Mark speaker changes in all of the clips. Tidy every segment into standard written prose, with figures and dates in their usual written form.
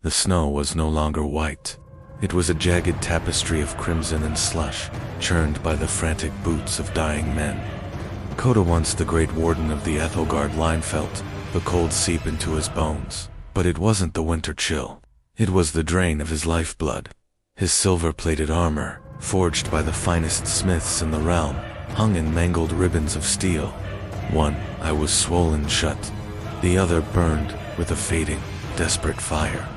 Speaker 1: The snow was no longer white. It was a jagged tapestry of crimson and slush, churned by the frantic boots of dying men. Koda, once the Great Warden of the Aethelgard Line, felt the cold seep into his bones. But it wasn't the winter chill. It was the drain of his lifeblood. His silver-plated armor, forged by the finest smiths in the realm, hung in mangled ribbons of steel. One eye was swollen shut. The other burned with a fading, desperate fire.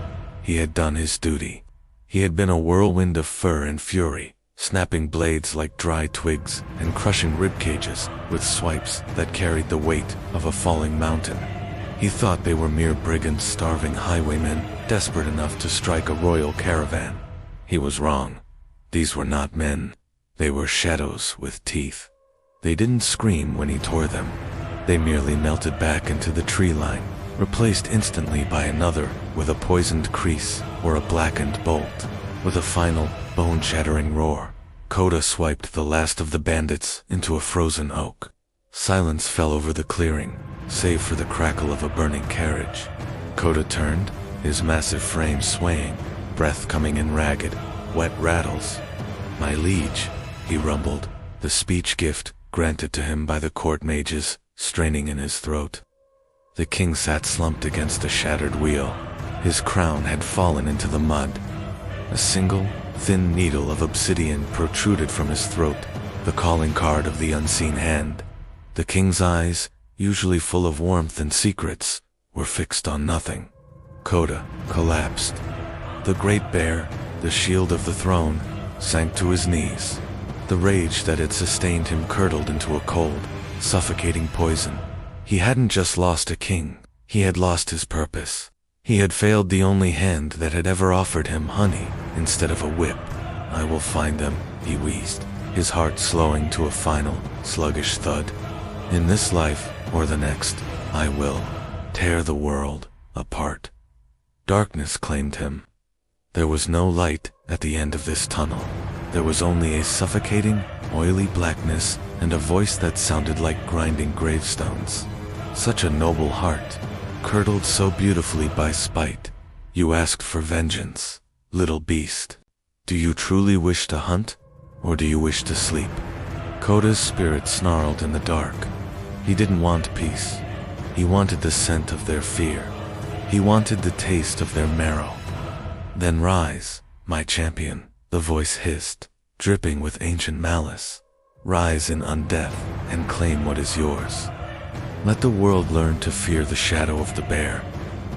Speaker 1: He had done his duty. He had been a whirlwind of fur and fury, snapping blades like dry twigs and crushing ribcages with swipes that carried the weight of a falling mountain. He thought they were mere brigands, starving highwaymen, desperate enough to strike a royal caravan. He was wrong. These were not men. They were shadows with teeth. They didn't scream when he tore them. They merely melted back into the tree line, replaced instantly by another with a poisoned crease or a blackened bolt. With a final, bone-shattering roar, Koda swiped the last of the bandits into a frozen oak. Silence fell over the clearing, save for the crackle of a burning carriage. Koda turned, his massive frame swaying, breath coming in ragged, wet rattles. "My liege," he rumbled, the speech gift granted to him by the court mages straining in his throat. The king sat slumped against a shattered wheel. His crown had fallen into the mud. A single, thin needle of obsidian protruded from his throat, the calling card of the unseen hand. The king's eyes, usually full of warmth and secrets, were fixed on nothing. Koda collapsed. The great bear, the shield of the throne, sank to his knees. The rage that had sustained him curdled into a cold, suffocating poison. He hadn't just lost a king, he had lost his purpose. He had failed the only hand that had ever offered him honey instead of a whip. "I will find them," he wheezed, his heart slowing to a final, sluggish thud. "In this life, or the next, I will tear the world apart." Darkness claimed him. There was no light at the end of this tunnel. There was only a suffocating, oily blackness and a voice that sounded like grinding gravestones. Such a noble heart, curdled so beautifully by spite. "You asked for vengeance, little beast. Do you truly wish to hunt, or do you wish to sleep?" Koda's spirit snarled in the dark. He didn't want peace. He wanted the scent of their fear. He wanted the taste of their marrow. "Then rise, my champion," the voice hissed, dripping with ancient malice. "Rise in undeath and claim what is yours. Let the world learn to fear the shadow of the bear."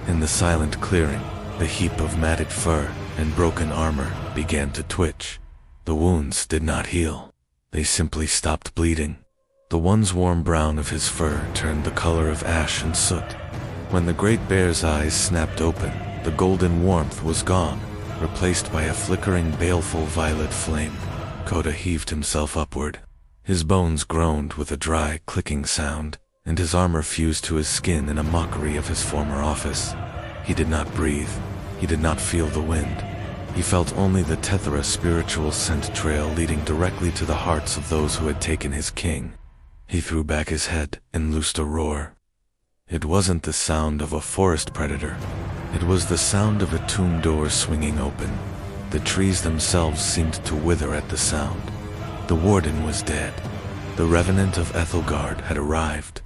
Speaker 1: In the silent clearing, the heap of matted fur and broken armor began to twitch. The wounds did not heal. They simply stopped bleeding. The once warm brown of his fur turned the color of ash and soot. When the great bear's eyes snapped open, the golden warmth was gone, replaced by a flickering, baleful violet flame. Koda heaved himself upward. His bones groaned with a dry, clicking sound, and his armor fused to his skin in a mockery of his former office. He did not breathe. He did not feel the wind. He felt only the Tethera spiritual scent trail leading directly to the hearts of those who had taken his king. He threw back his head and loosed a roar. It wasn't the sound of a forest predator. It was the sound of a tomb door swinging open. The trees themselves seemed to wither at the sound. The warden was dead. The revenant of Aethelgard had arrived.